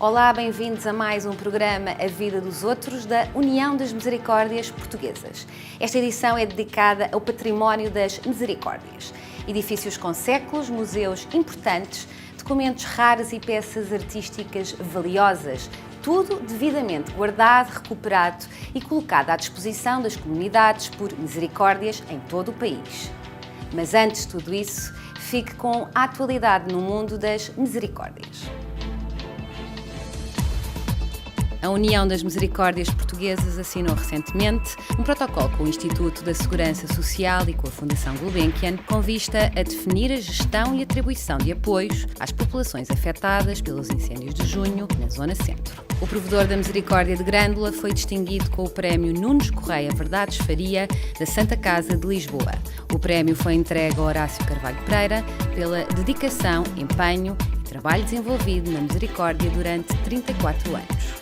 Olá, bem-vindos a mais um programa A Vida dos Outros da União das Misericórdias Portuguesas. Esta edição é dedicada ao património das Misericórdias. Edifícios com séculos, museus importantes, documentos raros e peças artísticas valiosas. Tudo devidamente guardado, recuperado e colocado à disposição das comunidades por misericórdias em todo o país. Mas antes de tudo isso, fique com a atualidade no mundo das misericórdias. A União das Misericórdias Portuguesas assinou recentemente um protocolo com o Instituto da Segurança Social e com a Fundação Gulbenkian, com vista a definir a gestão e atribuição de apoios às populações afetadas pelos incêndios de junho na Zona Centro. O provedor da Misericórdia de Grândola foi distinguido com o Prémio Nunes Correia Verdades Faria, da Santa Casa de Lisboa. O prémio foi entregue a Horácio Carvalho Pereira pela dedicação, empenho e trabalho desenvolvido na Misericórdia durante 34 anos.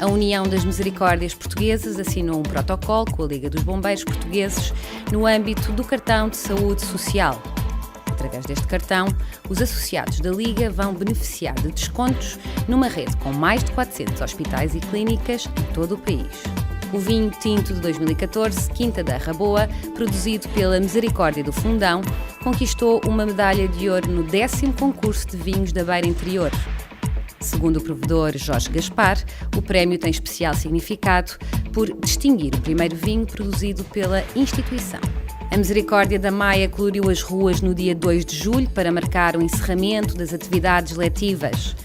A União das Misericórdias Portuguesas assinou um protocolo com a Liga dos Bombeiros Portugueses no âmbito do cartão de saúde social. Através deste cartão, os associados da Liga vão beneficiar de descontos numa rede com mais de 400 hospitais e clínicas em todo o país. O vinho tinto de 2014, Quinta da Raboa, produzido pela Misericórdia do Fundão, conquistou uma medalha de ouro no 10º concurso de vinhos da Beira Interior. Segundo o provedor Jorge Gaspar, o prémio tem especial significado por distinguir o primeiro vinho produzido pela instituição. A Misericórdia da Maia coloriu as ruas no dia 2 de julho para marcar o encerramento das atividades letivas.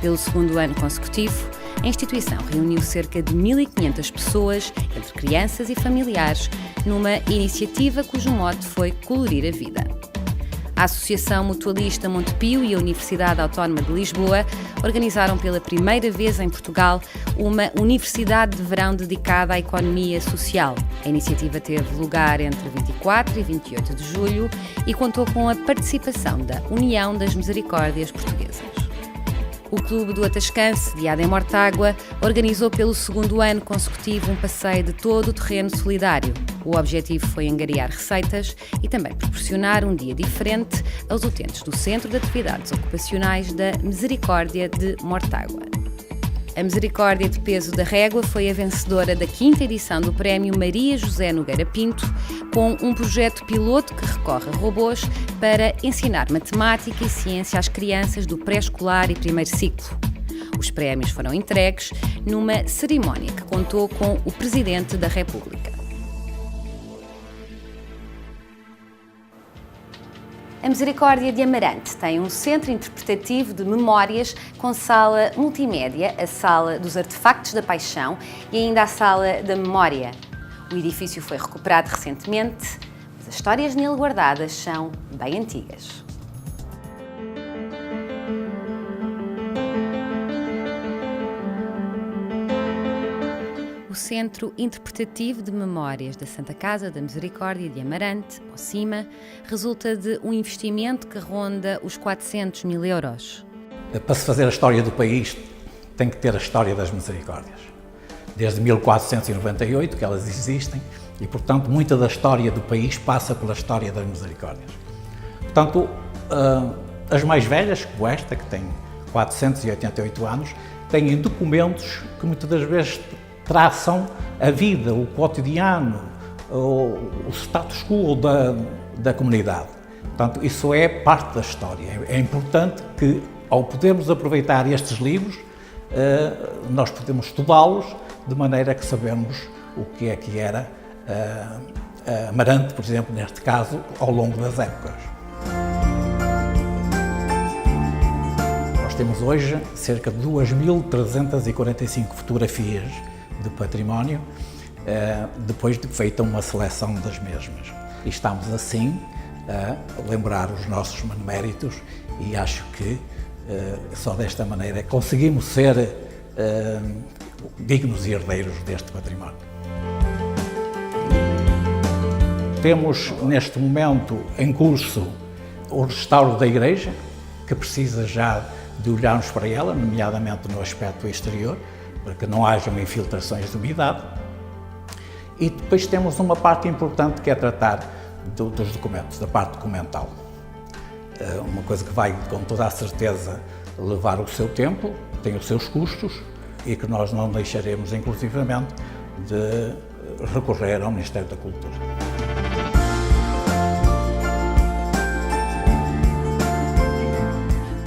Pelo segundo ano consecutivo, a instituição reuniu cerca de 1.500 pessoas, entre crianças e familiares, numa iniciativa cujo mote foi colorir a vida. A Associação Mutualista Montepio e a Universidade Autónoma de Lisboa organizaram pela primeira vez em Portugal uma Universidade de Verão dedicada à economia social. A iniciativa teve lugar entre 24 e 28 de julho e contou com a participação da União das Misericórdias Portuguesas. O Clube do Atascance, sediado em Mortágua, organizou pelo segundo ano consecutivo um passeio de todo o terreno solidário. O objetivo foi angariar receitas e também proporcionar um dia diferente aos utentes do Centro de Atividades Ocupacionais da Misericórdia de Mortágua. A Misericórdia de Peso da Régua foi a vencedora da 5ª edição do Prémio Maria José Nogueira Pinto, com um projeto piloto que recorre a robôs para ensinar matemática e ciência às crianças do pré-escolar e primeiro ciclo. Os prémios foram entregues numa cerimónia que contou com o Presidente da República. A Misericórdia de Amarante tem um centro interpretativo de memórias com sala multimédia, a Sala dos Artefactos da Paixão e ainda a Sala da Memória. O edifício foi recuperado recentemente, mas as histórias nele guardadas são bem antigas. O Centro Interpretativo de Memórias da Santa Casa da Misericórdia de Amarante, ou CIMA, resulta de um investimento que ronda os 400 mil euros. Para se fazer a história do país, tem que ter a história das misericórdias. Desde 1498 que elas existem e, portanto, muita da história do país passa pela história das misericórdias. Portanto, as mais velhas, como esta, que tem 488 anos, têm documentos que muitas das vezes traçam a vida, o cotidiano, o status quo da comunidade. Portanto, isso é parte da história. É importante que, ao podermos aproveitar estes livros, nós podemos estudá-los de maneira que sabemos o que era Amarante, por exemplo, neste caso, ao longo das épocas. Nós temos hoje cerca de 2.345 fotografias de património, depois de feita uma seleção das mesmas. E estamos assim a lembrar os nossos beneméritos e acho que só desta maneira conseguimos ser dignos herdeiros deste património. Temos neste momento em curso o restauro da igreja, que precisa já de olharmos para ela, nomeadamente no aspecto exterior, para que não hajam infiltrações de umidade. E depois temos uma parte importante que é tratar dos documentos, da parte documental. Uma coisa que vai, com toda a certeza, levar o seu tempo, tem os seus custos e que nós não deixaremos, inclusivamente, de recorrer ao Ministério da Cultura.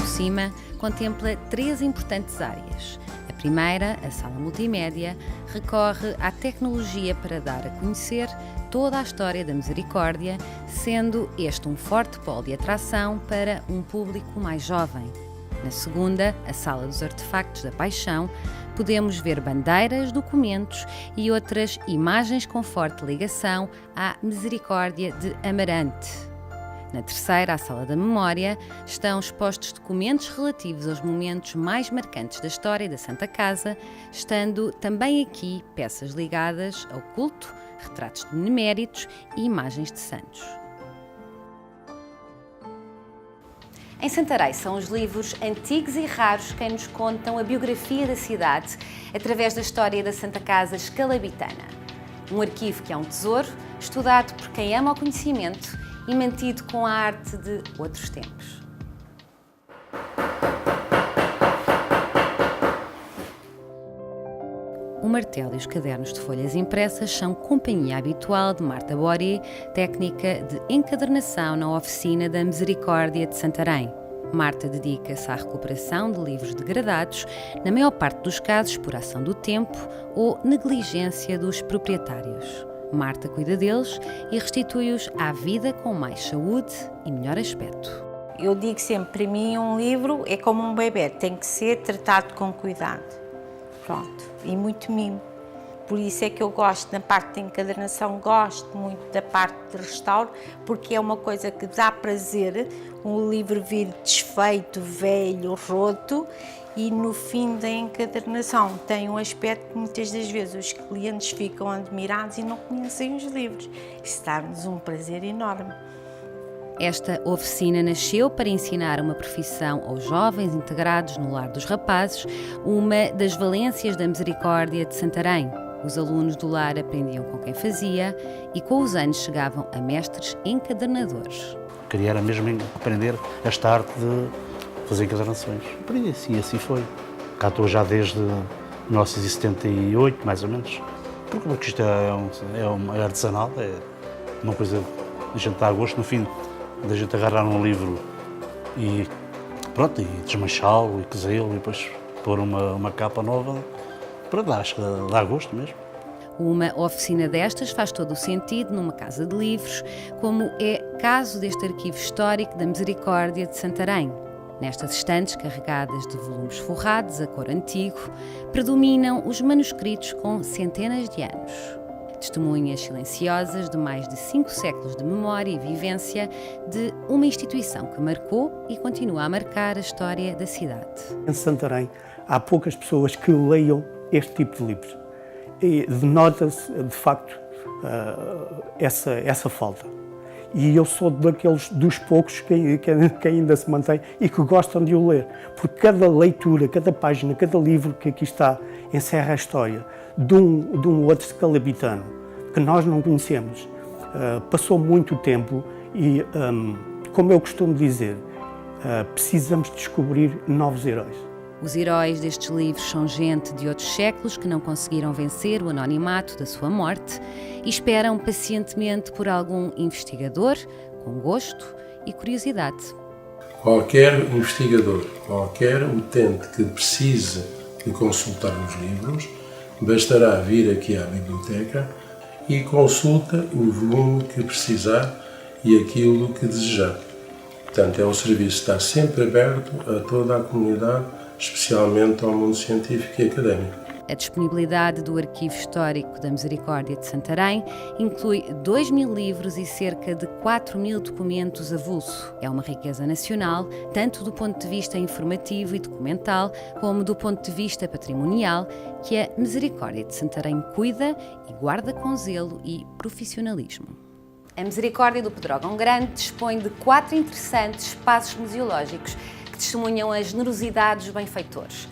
O CIMA contempla 3 importantes áreas. A primeira, a sala multimédia, recorre à tecnologia para dar a conhecer toda a história da Misericórdia, sendo este um forte polo de atração para um público mais jovem. Na segunda, a sala dos artefactos da Paixão, podemos ver bandeiras, documentos e outras imagens com forte ligação à Misericórdia de Amarante. Na terceira, a Sala da Memória, estão expostos documentos relativos aos momentos mais marcantes da história da Santa Casa, estando também aqui peças ligadas ao culto, retratos de beneméritos e imagens de santos. Em Santarém são os livros antigos e raros que nos contam a biografia da cidade através da história da Santa Casa escalabitana. Um arquivo que é um tesouro, estudado por quem ama o conhecimento e mantido com a arte de outros tempos. O martelo e os cadernos de folhas impressas são companhia habitual de Marta Bori, técnica de encadernação na oficina da Misericórdia de Santarém. Marta dedica-se à recuperação de livros degradados, na maior parte dos casos por ação do tempo ou negligência dos proprietários. Marta cuida deles e restitui-os à vida com mais saúde e melhor aspecto. Eu digo sempre, para mim um livro é como um bebê, tem que ser tratado com cuidado. Pronto, e muito mimo. Por isso é que eu gosto, na parte de encadernação, gosto muito da parte de restauro, porque é uma coisa que dá prazer, um livro vir desfeito, velho, roto, e no fim da encadernação tem um aspecto que muitas das vezes os clientes ficam admirados e não conhecem os livros. Isso dá-nos um prazer enorme. Esta oficina nasceu para ensinar uma profissão aos jovens integrados no Lar dos Rapazes, uma das valências da Misericórdia de Santarém. Os alunos do lar aprendiam com quem fazia e com os anos chegavam a mestres encadernadores. Queria era mesmo aprender esta arte de fazer encadernações. E assim foi. Cá estou já desde 1978, mais ou menos. Porque isto é artesanal, é uma coisa que a gente dá a gosto, no fim, da gente agarrar um livro e pronto, e desmanchá-lo e cozê-lo e depois pôr uma capa nova. Acho que dá gosto mesmo. Uma oficina destas faz todo o sentido numa casa de livros, como é caso deste arquivo histórico da Misericórdia de Santarém. Nestas estantes carregadas de volumes forrados a cor antigo, predominam os manuscritos com centenas de anos. Testemunhas silenciosas de mais de 5 séculos de memória e vivência de uma instituição que marcou e continua a marcar a história da cidade. Em Santarém há poucas pessoas que leiam este tipo de livros. E denota-se, de facto, essa falta. E eu sou dos poucos que ainda se mantém e que gostam de o ler. Porque cada leitura, cada página, cada livro que aqui está, encerra a história de um outro escalabitano que nós não conhecemos. Passou muito tempo e, como eu costumo dizer, precisamos descobrir novos heróis. Os heróis destes livros são gente de outros séculos que não conseguiram vencer o anonimato da sua morte e esperam pacientemente por algum investigador com gosto e curiosidade. Qualquer investigador, qualquer utente que precise de consultar os livros, bastará vir aqui à biblioteca e consulta o volume que precisar e aquilo que desejar. Portanto, é um serviço que está sempre aberto a toda a comunidade, especialmente ao mundo científico e académico. A disponibilidade do Arquivo Histórico da Misericórdia de Santarém inclui 2.000 livros e cerca de 4.000 documentos avulso. É uma riqueza nacional, tanto do ponto de vista informativo e documental, como do ponto de vista patrimonial, que a Misericórdia de Santarém cuida e guarda com zelo e profissionalismo. A Misericórdia do Pedrógão Grande dispõe de 4 interessantes espaços museológicos que testemunham a generosidade dos benfeitores.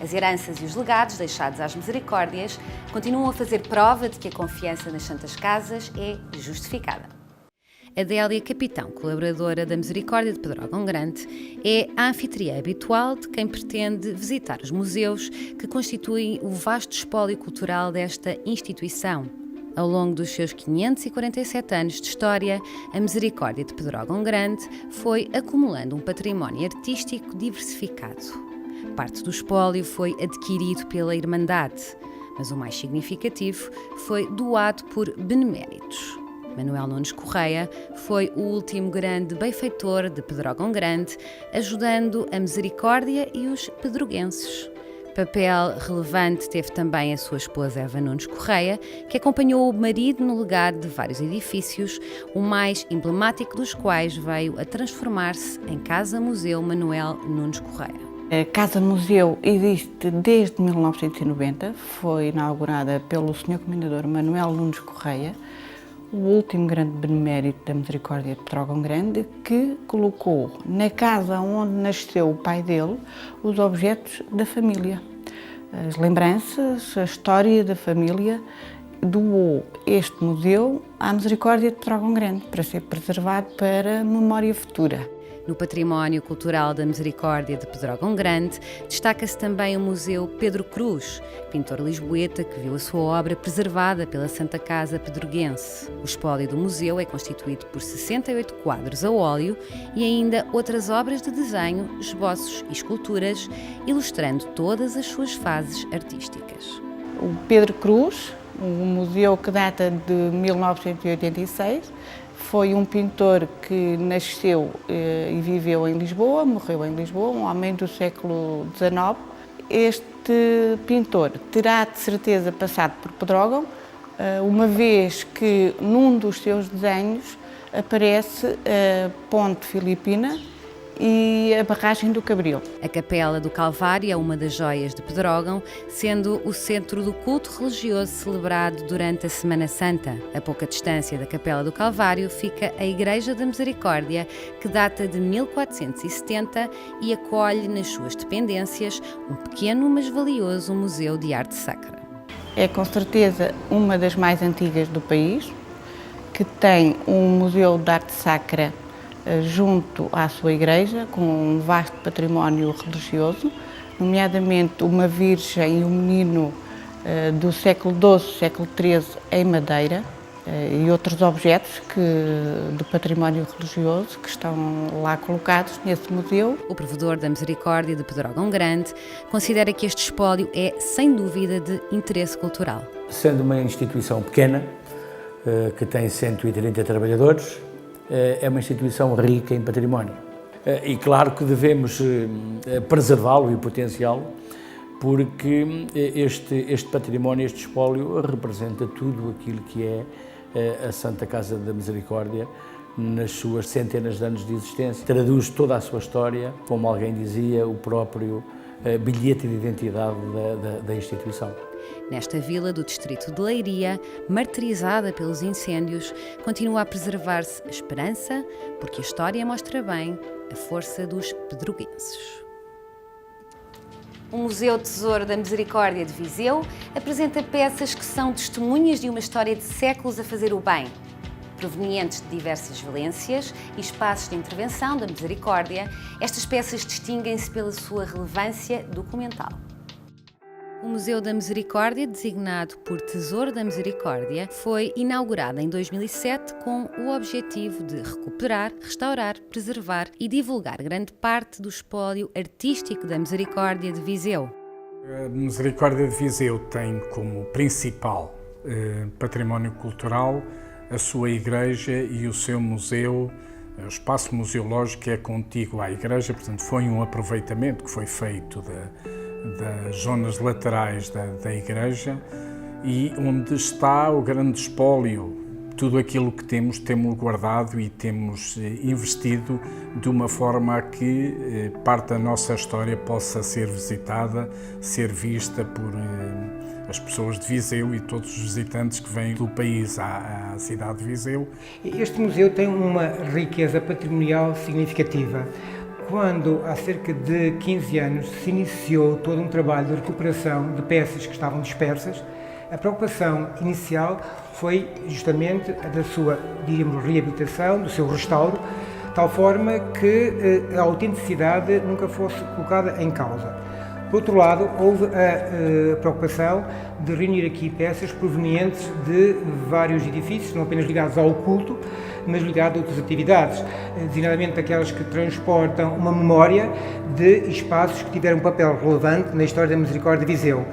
As heranças e os legados deixados às misericórdias continuam a fazer prova de que a confiança nas Santas Casas é justificada. Adélia Capitão, colaboradora da Misericórdia de Pedrógão Grande, é a anfitriã habitual de quem pretende visitar os museus que constituem o vasto espólio cultural desta instituição. Ao longo dos seus 547 anos de história, a Misericórdia de Pedrógão Grande foi acumulando um património artístico diversificado. Parte do espólio foi adquirido pela Irmandade, mas o mais significativo foi doado por beneméritos. Manuel Nunes Correia foi o último grande benfeitor de Pedrógão Grande, ajudando a Misericórdia e os pedroguenses. Papel relevante teve também a sua esposa Eva Nunes Correia, que acompanhou o marido no legado de vários edifícios, o mais emblemático dos quais veio a transformar-se em Casa-Museu Manuel Nunes Correia. A Casa-Museu existe desde 1990, foi inaugurada pelo Sr. Comendador Manuel Nunes Correia, o último grande benemérito da Misericórdia de Pedrógão Grande, que colocou na casa onde nasceu o pai dele os objetos da família. As lembranças, a história da família, doou este museu à Misericórdia de Pedrógão Grande para ser preservado para a memória futura. No património cultural da Misericórdia de Pedrógão Grande, destaca-se também o Museu Pedro Cruz, pintor lisboeta que viu a sua obra preservada pela Santa Casa Pedroguense. O espólio do museu é constituído por 68 quadros a óleo e ainda outras obras de desenho, esboços e esculturas, ilustrando todas as suas fases artísticas. O Pedro Cruz, um museu que data de 1986, foi um pintor que nasceu e viveu em Lisboa, morreu em Lisboa, um homem do século XIX. Este pintor terá de certeza passado por Pedrógão, uma vez que num dos seus desenhos aparece a Ponte Filipina e a barragem do Cabril. A Capela do Calvário é uma das joias de Pedrógão, sendo o centro do culto religioso celebrado durante a Semana Santa. A pouca distância da Capela do Calvário fica a Igreja da Misericórdia, que data de 1470 e acolhe nas suas dependências um pequeno mas valioso museu de arte sacra. É com certeza uma das mais antigas do país, que tem um museu de arte sacra junto à sua igreja, com um vasto património religioso, nomeadamente uma Virgem e um menino do século XII, século XIII em madeira, e outros objetos de património religioso que estão lá colocados nesse museu. O provedor da Misericórdia de Pedrógão Grande considera que este espólio é, sem dúvida, de interesse cultural. Sendo uma instituição pequena, que tem 130 trabalhadores, é uma instituição rica em património. E claro que devemos preservá-lo e potenciá-lo, porque este património, este espólio, representa tudo aquilo que é a Santa Casa da Misericórdia nas suas centenas de anos de existência. Traduz toda a sua história, como alguém dizia, o próprio bilhete de identidade da instituição. Nesta vila do distrito de Leiria, martirizada pelos incêndios, continua a preservar-se a esperança, porque a história mostra bem a força dos pedroguenses. O Museu Tesouro da Misericórdia de Viseu apresenta peças que são testemunhas de uma história de séculos a fazer o bem, provenientes de diversas valências e espaços de intervenção da Misericórdia. Estas peças distinguem-se pela sua relevância documental. O Museu da Misericórdia, designado por Tesouro da Misericórdia, foi inaugurado em 2007 com o objetivo de recuperar, restaurar, preservar e divulgar grande parte do espólio artístico da Misericórdia de Viseu. A Misericórdia de Viseu tem como principal património cultural a sua igreja e o seu museu. O espaço museológico é contíguo à igreja, portanto foi um aproveitamento que foi feito das zonas laterais da igreja, e onde está o grande espólio. Tudo aquilo que temos guardado e temos investido de uma forma a que parte da nossa história possa ser visitada, ser vista por as pessoas de Viseu e todos os visitantes que vêm do país à cidade de Viseu. Este museu tem uma riqueza patrimonial significativa. Quando, há cerca de 15 anos, se iniciou todo um trabalho de recuperação de peças que estavam dispersas, A preocupação inicial foi justamente a da sua, diríamos, reabilitação, do seu restauro, de tal forma que a autenticidade nunca fosse colocada em causa. Por outro lado, houve a preocupação de reunir aqui peças provenientes de vários edifícios, não apenas ligados ao culto, mas ligados a outras atividades, designadamente aquelas que transportam uma memória de espaços que tiveram um papel relevante na história da Misericórdia de Viseu.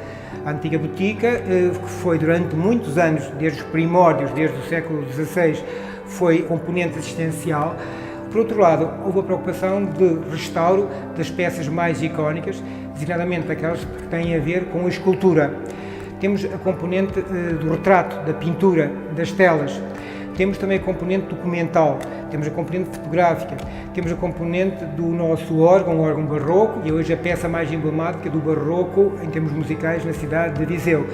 A antiga botica, que foi durante muitos anos, desde os primórdios, desde o século XVI, foi componente existencial. Por outro lado, houve a preocupação de restauro das peças mais icónicas, designadamente aquelas que têm a ver com a escultura. Temos a componente do retrato, da pintura, das telas. Temos também a componente documental, temos a componente fotográfica, temos a componente do nosso órgão, o órgão barroco, e hoje a peça mais emblemática do barroco em termos musicais na cidade de Viseu.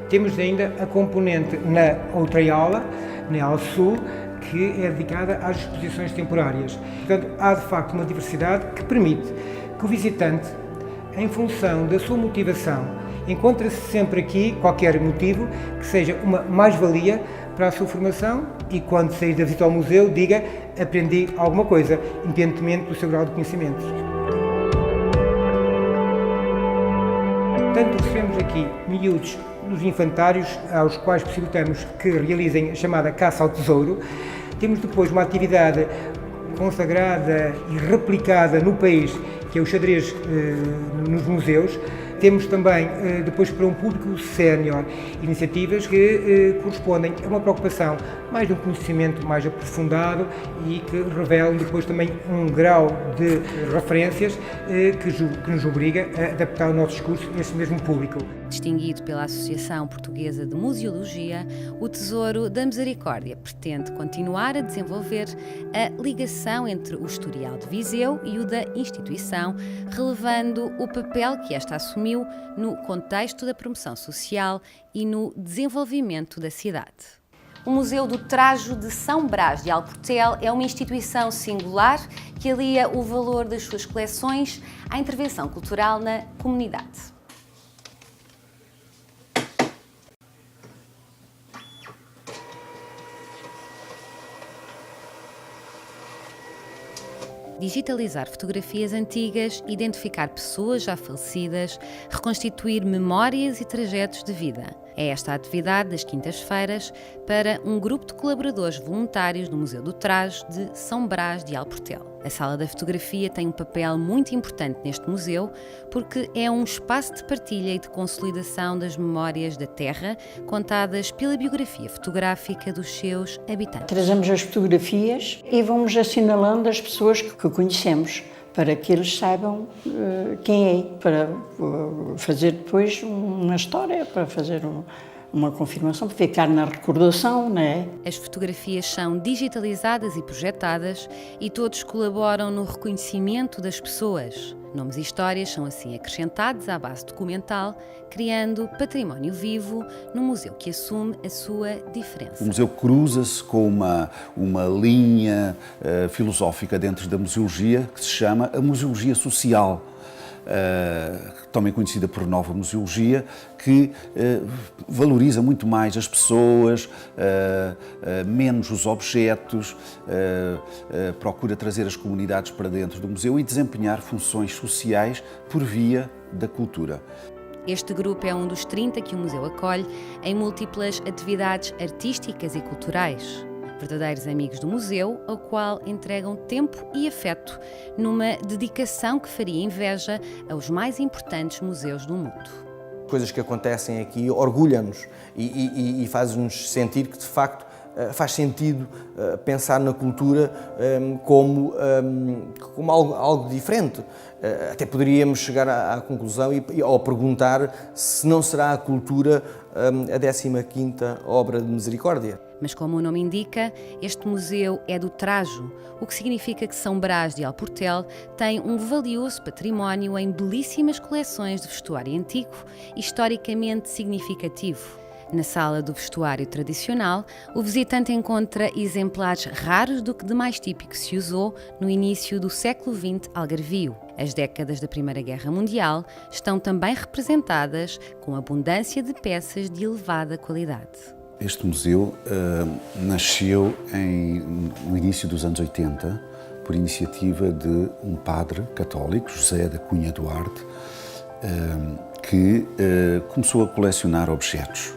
Temos ainda a componente na outra ala, na ala sul, que é dedicada às exposições temporárias. Portanto, há de facto uma diversidade que permite que o visitante, em função da sua motivação, encontre-se sempre aqui qualquer motivo que seja uma mais-valia para a sua formação e quando sair da visita ao museu diga aprendi alguma coisa, independentemente do seu grau de conhecimento. Tanto recebemos aqui miúdos nos infantários, aos quais possibilitamos que realizem a chamada caça ao tesouro. Temos depois uma atividade consagrada e replicada no país, que é o xadrez nos museus. Temos também, depois para um público sénior, iniciativas que correspondem a uma preocupação mais de um conhecimento mais aprofundado e que revelam depois também um grau de referências que nos obriga a adaptar o nosso discurso a esse mesmo público. Distinguido pela Associação Portuguesa de Museologia, o Tesouro da Misericórdia pretende continuar a desenvolver a ligação entre o historial de Viseu e o da instituição, relevando o papel que esta assumiu no contexto da promoção social e no desenvolvimento da cidade. O Museu do Trajo de São Brás de Alportel é uma instituição singular que alia o valor das suas coleções à intervenção cultural na comunidade. Digitalizar fotografias antigas, identificar pessoas já falecidas, reconstituir memórias e trajetos de vida. É esta a atividade das quintas-feiras para um grupo de colaboradores voluntários do Museu do Trajo de São Brás de Alportel. A Sala da Fotografia tem um papel muito importante neste museu porque é um espaço de partilha e de consolidação das memórias da terra, contadas pela biografia fotográfica dos seus habitantes. Trazemos as fotografias e vamos assinalando as pessoas que conhecemos, para que eles saibam quem é, para fazer depois uma história, para fazer uma confirmação, para ficar na recordação, não é? As fotografias são digitalizadas e projetadas e todos colaboram no reconhecimento das pessoas. Nomes e histórias são assim acrescentados à base documental, criando património vivo num museu que assume a sua diferença. O museu cruza-se com uma linha filosófica dentro da museologia que se chama a museologia social, também conhecida por nova museologia, que valoriza muito mais as pessoas, menos os objetos, procura trazer as comunidades para dentro do museu e desempenhar funções sociais por via da cultura. Este grupo é um dos 30 que o museu acolhe em múltiplas atividades artísticas e culturais. Verdadeiros amigos do museu, ao qual entregam tempo e afeto numa dedicação que faria inveja aos mais importantes museus do mundo. Coisas que acontecem aqui orgulham-nos e fazem-nos sentir que, de facto, faz sentido pensar na cultura como algo diferente. Até poderíamos chegar à conclusão ou perguntar se não será a cultura a 15ª obra de Misericórdia. Mas como o nome indica, este museu é do Trajo, o que significa que São Brás de Alportel tem um valioso património em belíssimas coleções de vestuário antigo e historicamente significativo. Na sala do vestuário tradicional, o visitante encontra exemplares raros do que de mais típico se usou no início do século XX algarvio. As décadas da Primeira Guerra Mundial estão também representadas com abundância de peças de elevada qualidade. Este museu nasceu no início dos anos 80 por iniciativa de um padre católico, José da Cunha Duarte, que começou a colecionar objetos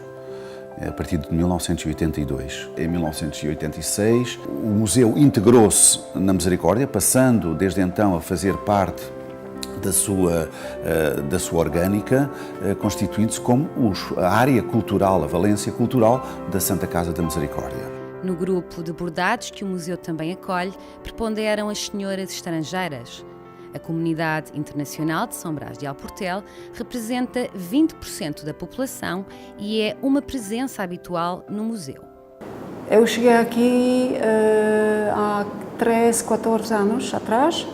a partir de 1982. Em 1986, o museu integrou-se na Misericórdia, passando desde então a fazer parte da sua orgânica, constituindo-se como a área cultural, a valência cultural da Santa Casa da Misericórdia. No grupo de bordados que o museu também acolhe, preponderam as senhoras estrangeiras. A comunidade internacional de São Brás de Alportel representa 20% da população e é uma presença habitual no museu. Eu cheguei aqui há 13, 14 anos atrás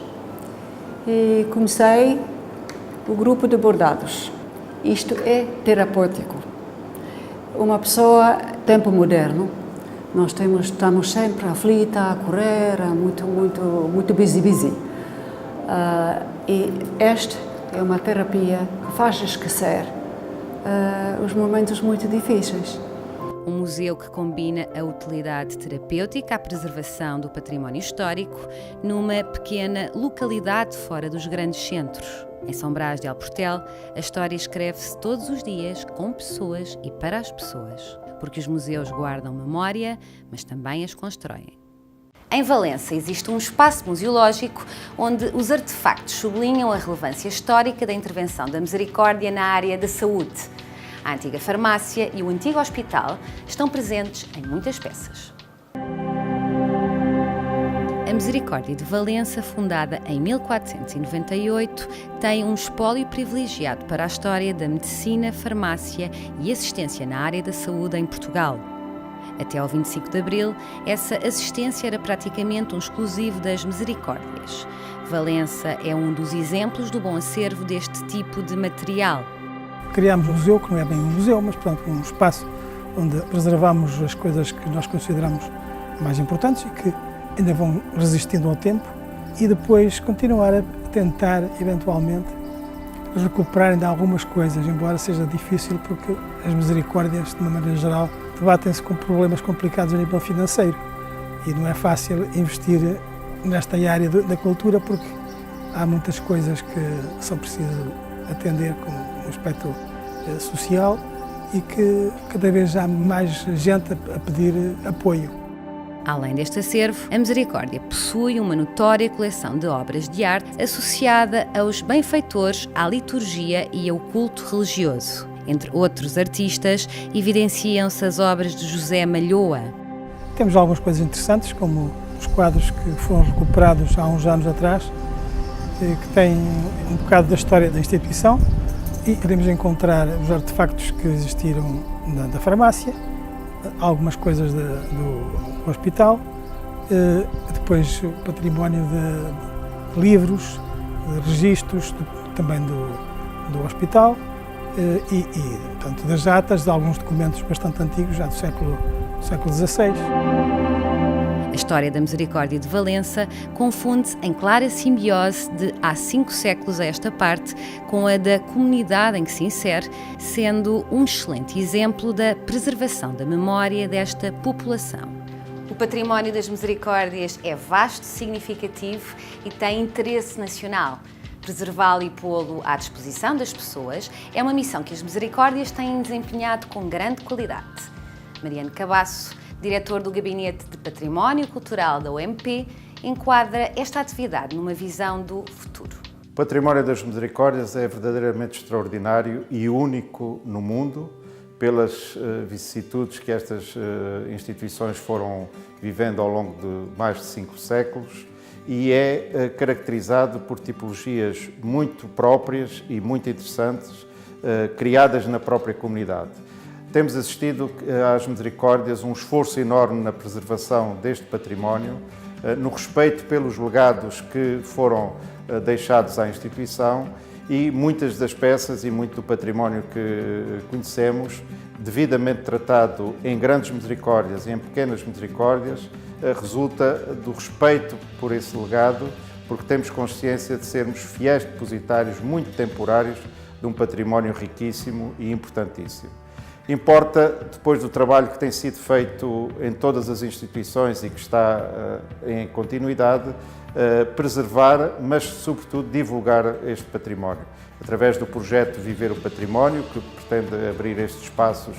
e comecei o grupo de bordados. Isto é terapêutico. Uma pessoa, tempo moderno, nós estamos sempre aflita, a correr, muito busy. E esta é uma terapia que faz esquecer os momentos muito difíceis. Um museu que combina a utilidade terapêutica à preservação do património histórico numa pequena localidade fora dos grandes centros. Em São Brás de Alportel, a história escreve-se todos os dias com pessoas e para as pessoas, porque os museus guardam memória, mas também as constroem. Em Valença existe um espaço museológico onde os artefactos sublinham a relevância histórica da intervenção da Misericórdia na área da saúde. A antiga farmácia e o antigo hospital estão presentes em muitas peças. A Misericórdia de Valença, fundada em 1498, tem um espólio privilegiado para a história da medicina, farmácia e assistência na área da saúde em Portugal. Até ao 25 de abril, essa assistência era praticamente um exclusivo das Misericórdias. Valença é um dos exemplos do bom acervo deste tipo de material. Criámos um museu, que não é bem um museu, mas pronto, um espaço onde preservamos as coisas que nós consideramos mais importantes e que ainda vão resistindo ao tempo e depois continuar a tentar, eventualmente, recuperar ainda algumas coisas, embora seja difícil porque as Misericórdias, de uma maneira geral, debatem-se com problemas complicados a nível financeiro e não é fácil investir nesta área da cultura porque há muitas coisas que são preciso atender com um aspecto social e que cada vez há mais gente a pedir apoio. Além deste acervo, a Misericórdia possui uma notória coleção de obras de arte associada aos benfeitores, à liturgia e ao culto religioso. Entre outros artistas, evidenciam-se as obras de José Malhoa. Temos algumas coisas interessantes, como os quadros que foram recuperados há uns anos atrás, que têm um bocado da história da instituição, e podemos encontrar os artefactos que existiram da farmácia, algumas coisas do hospital, depois o património de livros, de registros também do hospital, e portanto, das atas de alguns documentos bastante antigos, já do século XVI. A história da Misericórdia de Valença confunde-se em clara simbiose de há 5 séculos a esta parte com a da comunidade em que se insere, sendo um excelente exemplo da preservação da memória desta população. O património das Misericórdias é vasto, significativo e tem interesse nacional. Preservá-lo e pô-lo à disposição das pessoas é uma missão que as Misericórdias têm desempenhado com grande qualidade. Mariano Cabasso, diretor do Gabinete de Património Cultural da OMP, enquadra esta atividade numa visão do futuro. O património das Misericórdias é verdadeiramente extraordinário e único no mundo pelas vicissitudes que estas instituições foram vivendo ao longo de mais de 5 séculos e é caracterizado por tipologias muito próprias e muito interessantes, criadas na própria comunidade. Temos assistido às Misericórdias um esforço enorme na preservação deste património, no respeito pelos legados que foram deixados à instituição e muitas das peças e muito do património que conhecemos, devidamente tratado em grandes misericórdias e em pequenas misericórdias, resulta do respeito por esse legado, porque temos consciência de sermos fiéis depositários muito temporários de um património riquíssimo e importantíssimo. Importa, depois do trabalho que tem sido feito em todas as instituições e que está em continuidade, preservar, mas sobretudo divulgar este património, através do projeto Viver o Património, que pretende abrir estes espaços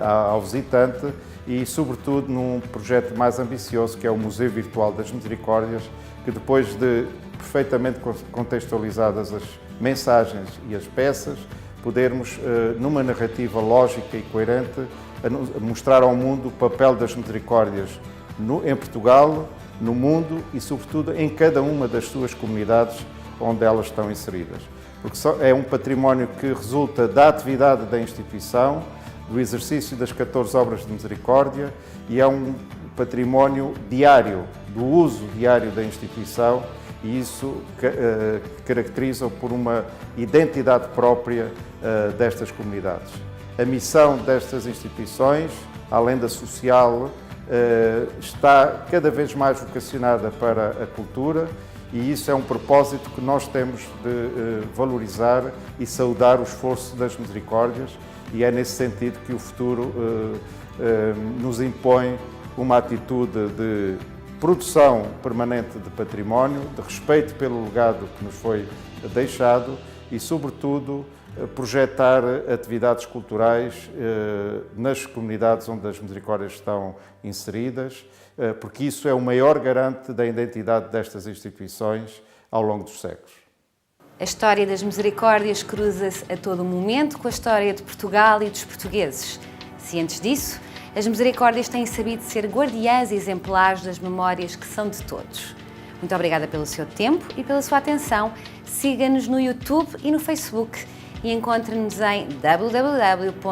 ao visitante, e sobretudo num projeto mais ambicioso, que é o Museu Virtual das Misericórdias, que depois de perfeitamente contextualizadas as mensagens e as peças, podermos, numa narrativa lógica e coerente, mostrar ao mundo o papel das misericórdias em Portugal, no mundo e, sobretudo, em cada uma das suas comunidades onde elas estão inseridas. Porque é um património que resulta da atividade da instituição, do exercício das 14 obras de misericórdia, e é um património diário, do uso diário da instituição, e isso caracteriza por uma identidade própria destas comunidades. A missão destas instituições, além da social, está cada vez mais vocacionada para a cultura, e isso é um propósito que nós temos de valorizar e saudar o esforço das misericórdias, e é nesse sentido que o futuro nos impõe uma atitude de produção permanente de património, de respeito pelo legado que nos foi deixado e, sobretudo, projetar atividades culturais nas comunidades onde as misericórdias estão inseridas, porque isso é o maior garante da identidade destas instituições ao longo dos séculos. A história das misericórdias cruza-se a todo momento com a história de Portugal e dos portugueses. Cientes disso, as misericórdias têm sabido ser guardiãs exemplares das memórias que são de todos. Muito obrigada pelo seu tempo e pela sua atenção. Siga-nos no YouTube e no Facebook e encontre-nos em www.ump.pt.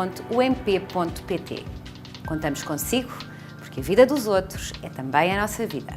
Contamos consigo, porque a vida dos outros é também a nossa vida.